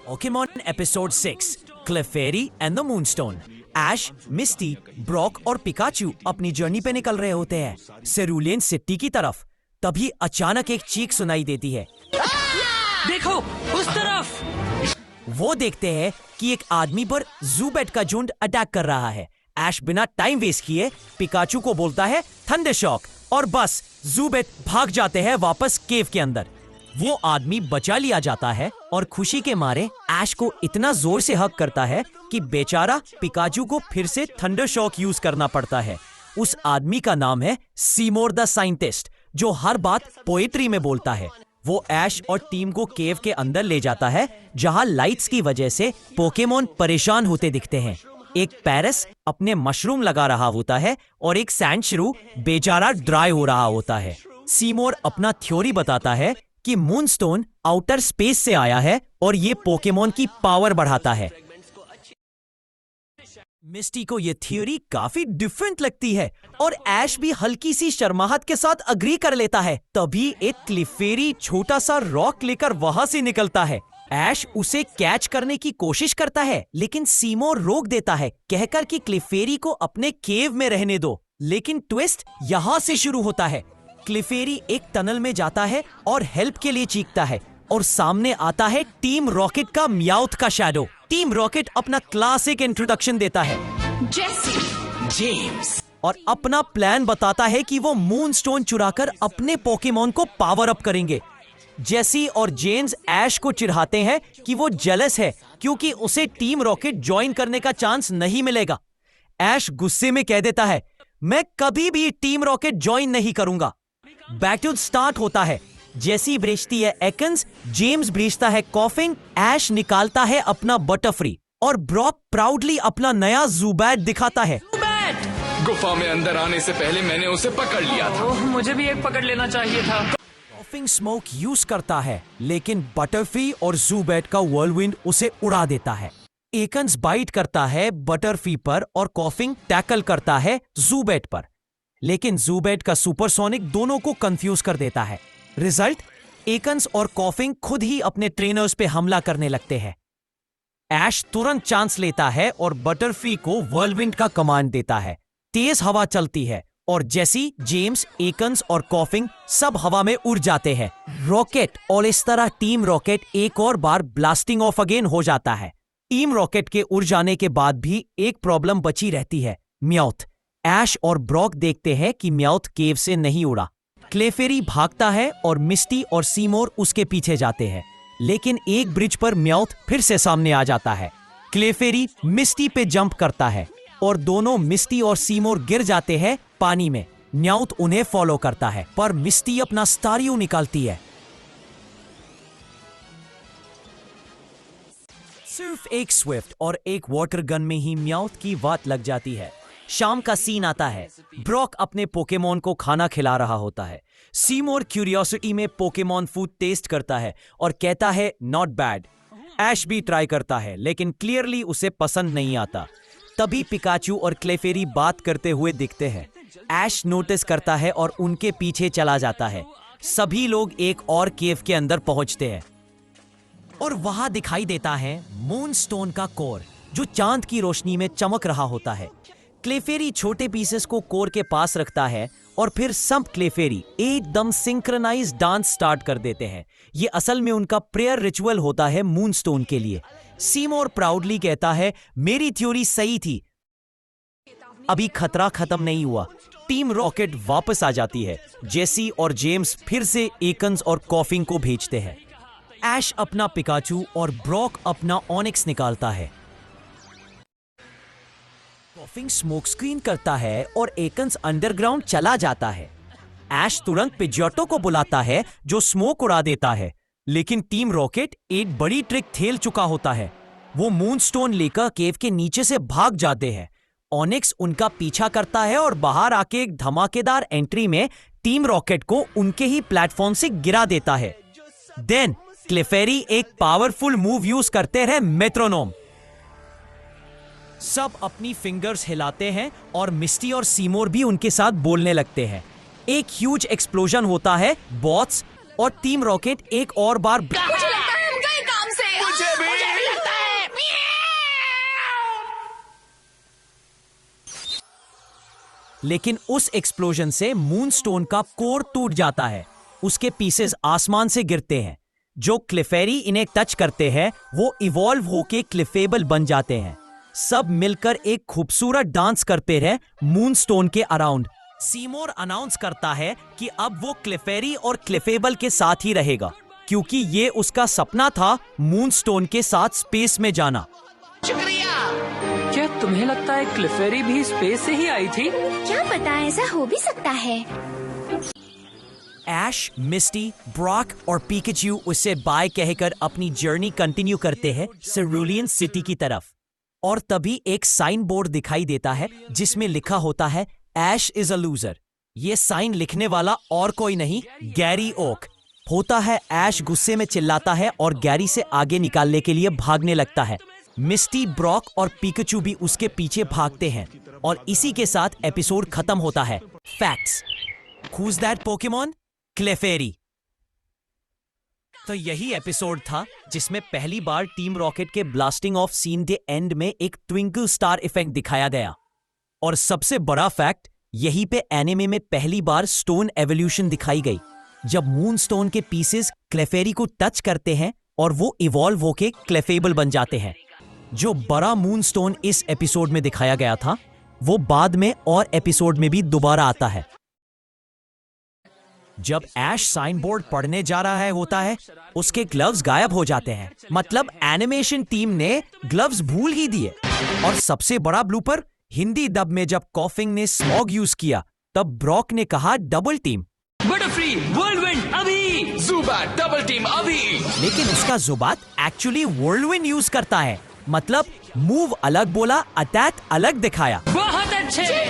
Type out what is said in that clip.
Pokemon episode 6 Clefairy and the moonstone. Ash, Misty, Brock और Pikachu अपनी journey पे निकल रहे होते हैं सेरुलियन सिटी की तरफ। तभी अचानक एक चीख सुनाई देती है। देखो उस तरफ। वो देखते हैं कि एक आदमी पर ज़ूबैट का झुंड अटैक कर रहा है। ऐश बिना टाइम वेस्ट किए पिकाचू को बोलता है थंडर शॉक और बस ज़ूबैट भाग जाते हैं वापस केव के अंदर। वो आदमी बचा लिया जाता है और खुशी के मारे ऐश को इतना जोर से हग करता है कि बेचारा पिकाचू को फिर से थंडर शॉक यूज करना पड़ता है। उस आदमी का नाम है सीमोर द साइंटिस्ट, जो हर बात पोएट्री में बोलता है। वो ऐश और टीम को केव के अंदर ले जाता है जहां लाइट्स की वजह से पोकेमॉन परेशान होते दिखते हैं। एक पैरस अपने मशरूम लगा रहा होता है और एक सैंडशरू बेचारा ड्राई हो रहा होता है। सीमोर अपना थ्योरी बताता है कि मूनस्टोन आउटर स्पेस से आया है और ये पोकेमॉन की पावर बढ़ाता है। मिस्टी को ये थ्योरी काफी डिफरेंट लगती है और ऐश भी हल्की सी शर्माहट के साथ अग्री कर लेता है। तभी एक क्लिफेरी छोटा सा रॉक लेकर वहां से निकलता है। ऐश उसे कैच करने की कोशिश करता है लेकिन सीमोर रोक देता है कहकर कि क्लिफेरी को अपने केव में रहने दो। लेकिन ट्विस्ट यहाँ से शुरू होता है। क्लिफेरी एक टनल में जाता है और हेल्प के लिए चीखता है और सामने आता है टीम रॉकेट का म्याउथ का शैडो। टीम रॉकेट अपना क्लासिक इंट्रोडक्शन देता है, जेसी, जेम्स, और अपना प्लान बताता है कि वो मूनस्टोन चुराकर अपने पोकेमॉन को पावर अप करेंगे। जेसी और जेम्स ऐश को चिढ़ाते हैं कि वो जेलस है क्योंकि उसे टीम रॉकेट ज्वाइन करने का चांस नहीं मिलेगा। ऐश गुस्से में कह देता है, मैं कभी भी टीम रॉकेट ज्वाइन नहीं करूंगा। बैटल स्टार्ट होता है। जेसी भेजती है एकन्स, जेम्स भेजता है कॉफिंग, ऐश निकालता है अपना बटरफ्री और ब्रॉक प्राउडली अपना नया ज़ूबैट दिखाता है। गुफा में अंदर आने से पहले मैंने उसे पकड़ लिया था। मुझे भी एक पकड़ लेना चाहिए था। कॉफिंग स्मोक यूज करता है लेकिन बटरफ्री और ज़ूबैट का व्हर्लविंड उसे उड़ा देता है। एकन्स बाइट करता है बटरफ्री पर और कॉफिंग टैकल करता है ज़ूबैट पर, लेकिन ज़ूबैट का सुपरसोनिक दोनों को कंफ्यूज कर देता है। रिजल्ट, एकन्स और कॉफिंग खुद ही अपने ट्रेनर्स पे हमला करने लगते हैं। ऐश तुरंत चांस लेता है और बटरफ्री को व्हर्लविंड का कमांड देता है। तेज हवा चलती है और जेसी, जेम्स, एकन्स और कॉफिंग सब हवा में उड़ जाते हैं। रॉकेट और इस तरह टीम रॉकेट एक और बार ब्लास्टिंग ऑफ अगेन हो जाता है। टीम रॉकेट के उड़ जाने के बाद भी एक प्रॉब्लम बची रहती है, म्याउथ। ऐश और ब्रॉक देखते हैं कि म्याउथ केव से नहीं उड़ा। क्लेफेरी भागता है और मिस्टी और सीमोर उसके पीछे जाते हैं, लेकिन एक ब्रिज पर म्याउथ फिर से सामने आ जाता है। क्लेफेरी मिस्टी पे जंप करता है और दोनों मिस्टी और सीमोर गिर जाते हैं पानी में। म्याउथ उन्हें फॉलो करता है पर मिस्टी अपना स्टारियो निकालती है। सिर्फ एक स्विफ्ट और एक वाटर गन में ही म्याउथ की वाट लग जाती है। शाम का सीन आता है। ब्रॉक अपने पोकेमॉन को खाना खिला रहा होता है। सीमोर क्यूरियोसिटी में पोकेमॉन फूड टेस्ट करता है और कहता है नॉट बैड। ऐश भी ट्राई करता है लेकिन क्लियरली उसे पसंद नहीं आता। तभी पिकाचू और क्लेफेरी बात करते हुए दिखते हैं। ऐश नोटिस करता है और उनके पीछे चला जाता है। सभी लोग एक और केव के अंदर पहुंचते हैं और वहां दिखाई देता है मूनस्टोन का कोर, जो चांद की रोशनी में चमक रहा होता है। क्लेफेरी छोटे पीसेस को कोर के पास रखता है और फिर सब क्लेफेरी एकदम सिंक्रोनाइज डांस स्टार्ट कर देते हैं। ये असल में उनका प्रेयर रिचुअल होता है मूनस्टोन के लिए। सीमोर प्राउडली कहता है, मेरी थ्योरी सही थी, अभी खतरा खत्म नहीं हुआ। टीम रॉकेट वापस आ जाती है। जेसी और जेम्स फिर से एकन्स और कॉफिंग को भेजते हैं। ऐश अपना पिकाचू और ब्रॉक अपना ऑनिक्स निकालता है। कॉफिंग स्मोक स्क्रीन करता है और एकन्स अंडरग्राउंड चला जाता है। ऐश तुरंत पिजियोटो को बुलाता है जो स्मोक उड़ा देता है, लेकिन टीम रॉकेट एक बड़ी ट्रिक खेल चुका होता है। वो मूनस्टोन लेकर केव के नीचे से भाग जाते हैं। ऑनिक्स उनका पीछा करता है और बाहर आके एक धमाकेदार एंट्री में टीम रॉकेट को उनके ही प्लेटफॉर्म से गिरा देता है। देन क्लेफेरी एक पावरफुल मूव यूज करते हैं, मेट्रोनोम। सब अपनी फिंगर्स हिलाते हैं और मिस्टी और सीमोर भी उनके साथ बोलने लगते हैं। एक ह्यूज एक्सप्लोजन होता है। बॉट्स और टीम रॉकेट एक और बार मुझे लगता है हम गए काम से। मुझे भी। लेकिन उस एक्सप्लोजन से मूनस्टोन का कोर टूट जाता है। उसके पीसेस आसमान से गिरते हैं। जो क्लिफेरी इन्हें टच करते हैं वो इवॉल्व होके क्लिफेबल बन जाते हैं। सब मिलकर एक खूबसूरत डांस करते रहे मूनस्टोन के अराउंड। सीमोर अनाउंस करता है कि अब वो क्लिफेरी और क्लिफेबल के साथ ही रहेगा, क्योंकि ये उसका सपना था मूनस्टोन के साथ स्पेस में जाना। क्या तुम्हें लगता है क्लिफेरी भी स्पेस से ही आई थी? क्या पता, ऐसा हो भी सकता है। ऐश, मिस्टी, ब्रॉक और पिकाचू उससे बाय कहकर अपनी जर्नी कंटिन्यू करते हैं सेरुलियन सिटी की तरफ। और तभी एक साइन बोर्ड दिखाई देता है जिसमें लिखा होता है ऐश इज अ लूजर। ये साइन लिखने वाला और कोई नहीं, गैरी ओक होता है। ऐश गुस्से में चिल्लाता है और गैरी से आगे निकालने के लिए भागने लगता है। मिस्टी, ब्रॉक और पिकाचू भी उसके पीछे भागते हैं और इसी के साथ एपिसोड खत्म होता है। Facts: Who's that Pokemon? क्लेफेरी। तो यही एपिसोड था जिसमें पहली बार टीम रॉकेट के ब्लास्टिंग ऑफ सीन के एंड में एक ट्विंकल स्टार इफेक्ट दिखाया गया। और सबसे बड़ा फैक्ट, यहीं पे एनिमे में पहली बार स्टोन एवोल्यूशन दिखाई गई, जब मूनस्टोन के पीसेस क्लेफेरी को टच करते हैं और वो इवॉल्व होके क्लेफेबल बन जाते हैं। जो बड़ा मूनस्टोन इस एपिसोड में दिखाया गया था वो बाद में और एपिसोड में भी दोबारा आता है। जब ऐश साइन बोर्ड पढ़ने जा रहा होता है, उसके ग्लव्स गायब हो जाते हैं। मतलब एनिमेशन टीम ने ग्लव्स भूल ही दिए। और सबसे बड़ा ब्लूपर, हिंदी डब में जब कॉफिंग ने स्मॉग यूज किया तब ब्रॉक ने कहा डबल टीम। बटरफ्री, व्हर्लविंड अभी! जुबात डबल टीम अभी! लेकिन उसका जुबात एक्चुअली व्हर्लविंड यूज करता है। मतलब मूव अलग बोला, अटैक अलग दिखाया। बहुत अच्छे!